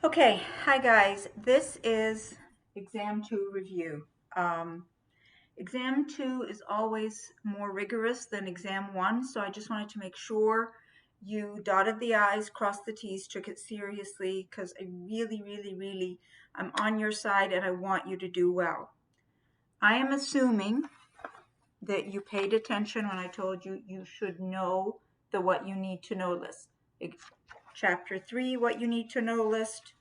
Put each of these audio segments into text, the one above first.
Okay, hi guys. This is Exam 2 review. Exam 2 is always more rigorous than Exam 1, so I just wanted to make sure you dotted the I's, crossed the T's, took it seriously, because I really, I'm on your side and I want you to do well. I am assuming that you paid attention when I told you you should know the what you need to know list. Chapter 3, what you need to know list,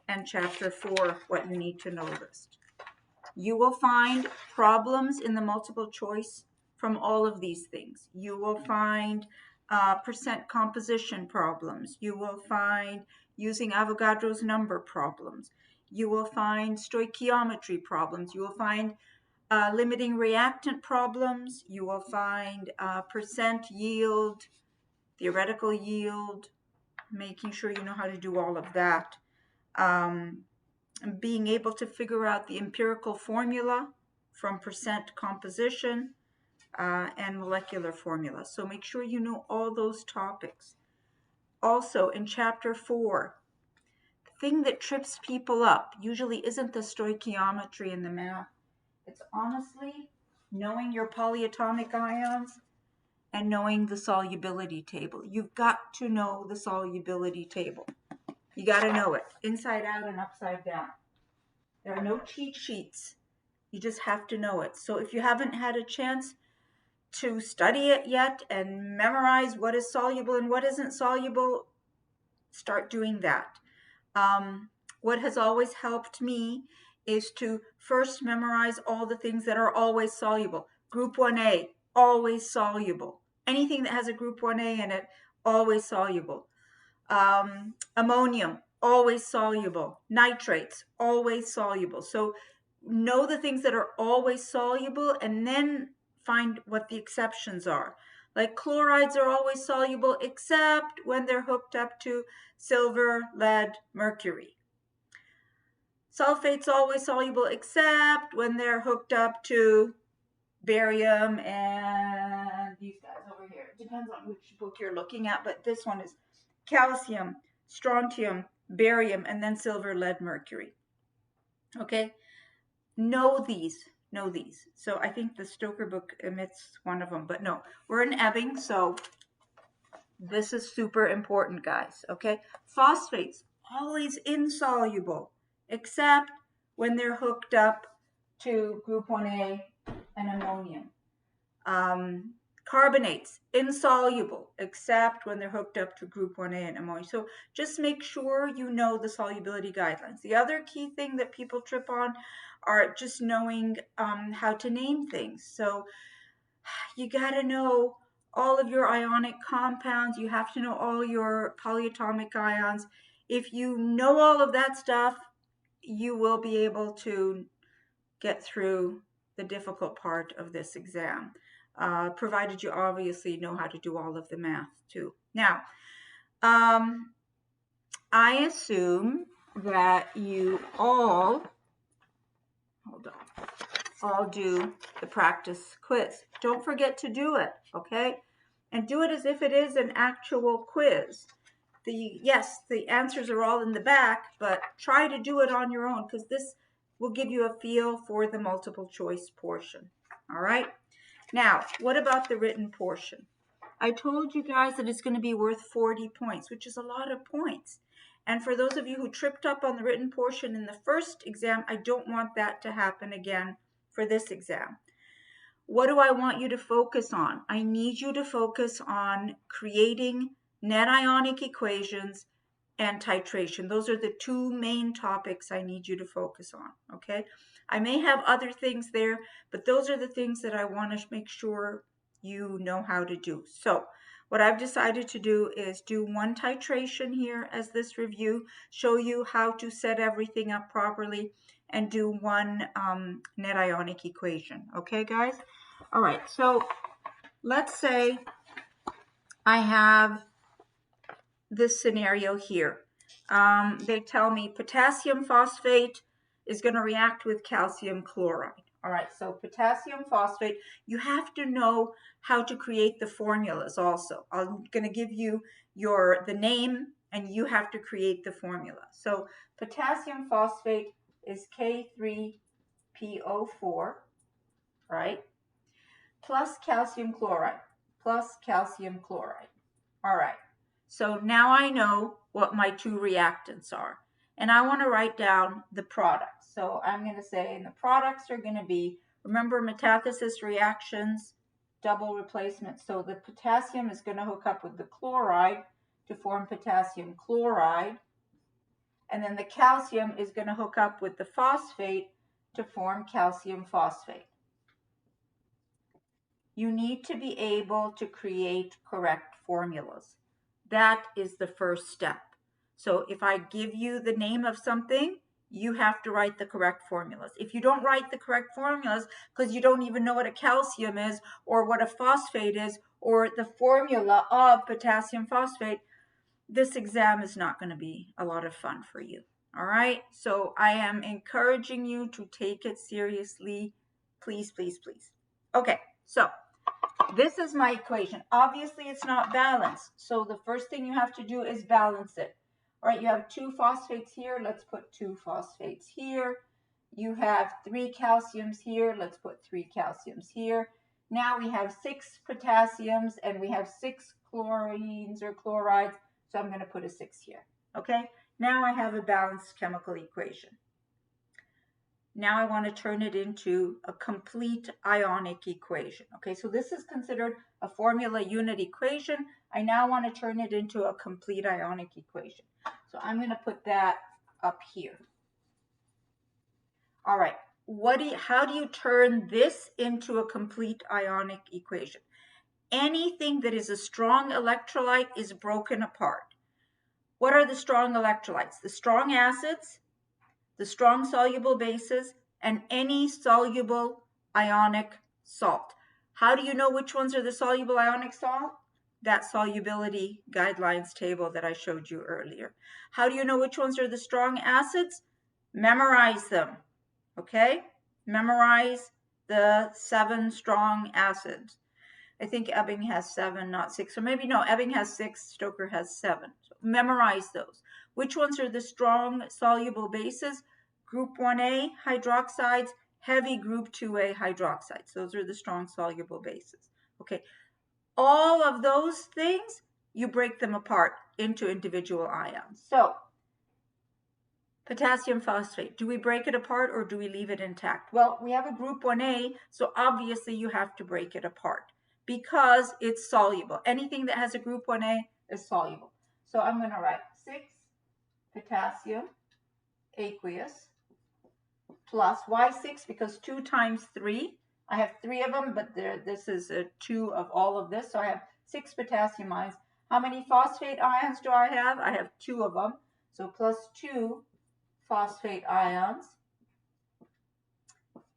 and Chapter 4, what you need to know list. You will find problems in the multiple choice from all of these things. You will find percent composition problems. You will find using Avogadro's number problems. You will find stoichiometry problems. You will find limiting reactant problems. You will find percent yield, theoretical yield, making sure you know how to do all of that. Being able to figure out the empirical formula from percent composition and molecular formula. So make sure you know all those topics. Also in Chapter 4, the thing that trips people up usually isn't the stoichiometry and the math. It's honestly knowing your polyatomic ions and knowing the solubility table. You've got to know the solubility table. You got to know it inside out and upside down. There are no cheat sheets. You just have to know it. So if you haven't had a chance to study it yet and memorize what is soluble and what isn't soluble, start doing that. What has always helped me is to first memorize all the things that are always soluble. Group 1A, always soluble. Anything that has a group 1A in it, always soluble. Ammonium, always soluble. Nitrates, always soluble. So know the things that are always soluble and then find what the exceptions are. Like chlorides are always soluble except when they're hooked up to silver, lead, mercury. Sulfate's always soluble except when they're hooked up to barium and these guys over here. It depends on which book you're looking at, but this one is calcium, strontium, barium, and then silver, lead, mercury. Okay, know these. So I think the Stoker book omits one of them, but no, we're in Ebbing, so this is super important, guys. Okay, phosphates, always insoluble, except when they're hooked up to group 1A and ammonium. Carbonates, insoluble, except when they're hooked up to group 1A and ammonia. So just make sure you know the solubility guidelines. The other key thing that people trip on are just knowing how to name things. So you got to know all of your ionic compounds. You have to know all your polyatomic ions. If you know all of that stuff, you will be able to get through the difficult part of this exam. Provided you obviously know how to do all of the math too. Now, I assume that you all do the practice quiz. Don't forget to do it, okay? And do it as if it is an actual quiz. Yes, the answers are all in the back, but try to do it on your own because this will give you a feel for the multiple choice portion. All right? Now, what about the written portion? I told you guys that it's going to be worth 40 points, which is a lot of points. And for those of you who tripped up on the written portion in the first exam, I don't want that to happen again for this exam. What do I want you to focus on? I need you to focus on creating net ionic equations and titration. Those are the two main topics I need you to focus on, okay? I may have other things there, but those are the things that I want to make sure you know how to do. So what I've decided to do is do one titration here as this review, show you how to set everything up properly, and do one net ionic equation. Okay, guys? All right, so let's say I have this scenario here. They tell me potassium phosphate is going to react with calcium chloride. All right, so potassium phosphate, you have to know how to create the formulas also. I'm going to give you the name and you have to create the formula. So potassium phosphate is K3PO4, right? Plus calcium chloride, plus calcium chloride. All right, so now I know what my two reactants are, and I want to write down the products. So I'm going to say, and the products are going to be, remember metathesis reactions, double replacement. So the potassium is going to hook up with the chloride to form potassium chloride, and then the calcium is going to hook up with the phosphate to form calcium phosphate. You need to be able to create correct formulas. That is the first step. So if I give you the name of something, you have to write the correct formulas. If you don't write the correct formulas because you don't even know what a calcium is or what a phosphate is or the formula of potassium phosphate, this exam is not going to be a lot of fun for you. All right? So I am encouraging you to take it seriously. Please, please, please. Okay, so this is my equation. Obviously, it's not balanced. So the first thing you have to do is balance it. All right, you have 2 phosphates here. Let's put 2 phosphates here. You have 3 calciums here. Let's put 3 calciums here. Now we have 6 potassiums and we have 6 chlorines or chlorides. So I'm going to put a 6 here. Okay, now I have a balanced chemical equation. Now I want to turn it into a complete ionic equation. Okay, so this is considered a formula unit equation. I now want to turn it into a complete ionic equation. So I'm going to put that up here. All right, how do you turn this into a complete ionic equation? Anything that is a strong electrolyte is broken apart. What are the strong electrolytes? The strong acids, the strong soluble bases, and any soluble ionic salt. How do you know which ones are the soluble ionic salt? That solubility guidelines table that I showed you earlier. How do you know which ones are the strong acids? Memorize them, okay? Memorize the 7 strong acids. I think Ebbing has 7, not 6. Or maybe no, Ebbing has 6, Stoker has 7. So memorize those. Which ones are the strong soluble bases? Group 1A hydroxides, heavy group 2A hydroxides. Those are the strong soluble bases. Okay, all of those things, you break them apart into individual ions. So potassium phosphate, do we break it apart or do we leave it intact? Well, we have a group 1A, so obviously you have to break it apart because it's soluble. Anything that has a group 1A is soluble. So I'm going to write 6 potassium aqueous plus, why 6? Because 2 times 3. I have 3 of them, but this is a 2 of all of this. So I have 6 potassium ions. How many phosphate ions do I have? I have 2 of them. So plus 2 phosphate ions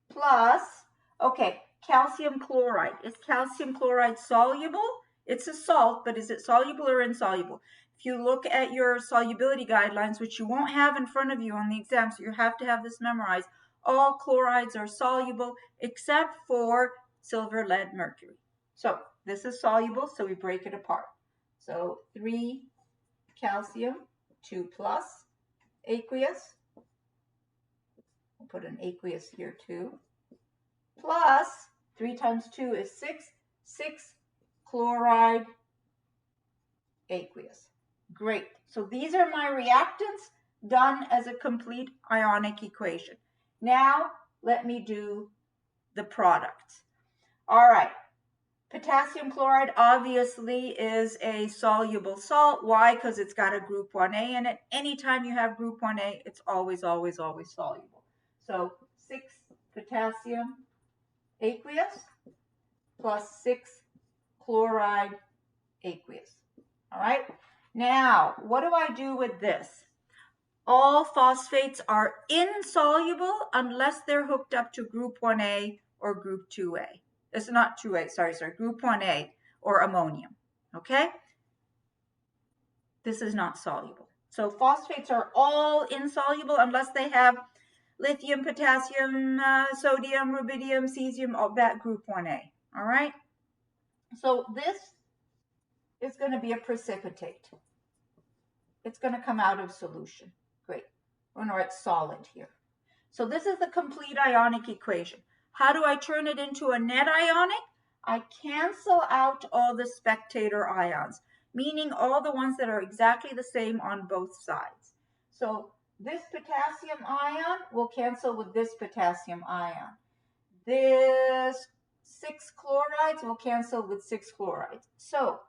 plus, okay, calcium chloride. Is calcium chloride soluble? It's a salt, but is it soluble or insoluble? If you look at your solubility guidelines, which you won't have in front of you on the exam, so you have to have this memorized, all chlorides are soluble except for silver, lead, mercury. So this is soluble, so we break it apart. So 3 calcium, 2 plus, aqueous. We'll put an aqueous here too. Plus 3 times 2 is 6, 6 chloride aqueous. Great. So these are my reactants done as a complete ionic equation. Now let me do the products. All right. Potassium chloride obviously is a soluble salt. Why? Because it's got a group 1A in it. Anytime you have group 1A, it's always, always, always soluble. So 6 potassium aqueous plus 6 chloride aqueous. All right. Now, what do I do with this? All phosphates are insoluble unless they're hooked up to group 1A or group 2A. It's not 2A, sorry, group 1A or ammonium, okay? This is not soluble. So phosphates are all insoluble unless they have lithium, potassium, sodium, rubidium, cesium, all that group 1A, all right? So this is going to be a precipitate. it's going to come out of solution. Great. We're going to write solid here. So this is the complete ionic equation. How do I turn it into a net ionic? I cancel out all the spectator ions, meaning all the ones that are exactly the same on both sides. So this potassium ion will cancel with this potassium ion. This 6 chlorides will cancel with 6 chlorides. So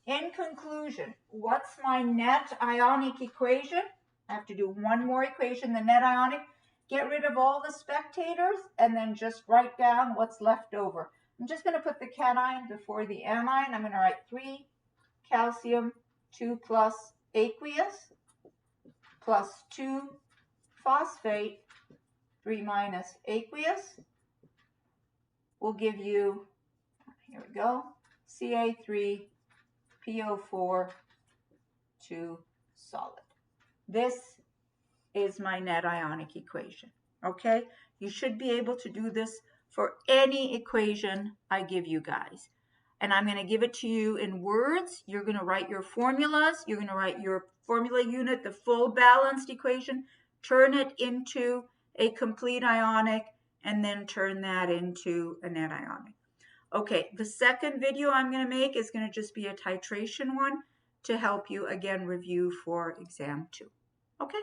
in conclusion, what's my net ionic equation? I have to do one more equation, the net ionic. Get rid of all the spectators and then just write down what's left over. I'm just going to put the cation before the anion. I'm going to write 3 calcium, 2 plus aqueous, plus 2 phosphate, 3 minus aqueous will give you, here we go, Ca3, PO4, 2 solid. This is my net ionic equation, okay? You should be able to do this for any equation I give you guys. And I'm going to give it to you in words. You're going to write your formulas. You're going to write your formula unit, the full balanced equation, turn it into a complete ionic, and then turn that into a net ionic. Okay, the second video I'm going to make is going to just be a titration one to help you again review for exam 2. Okay.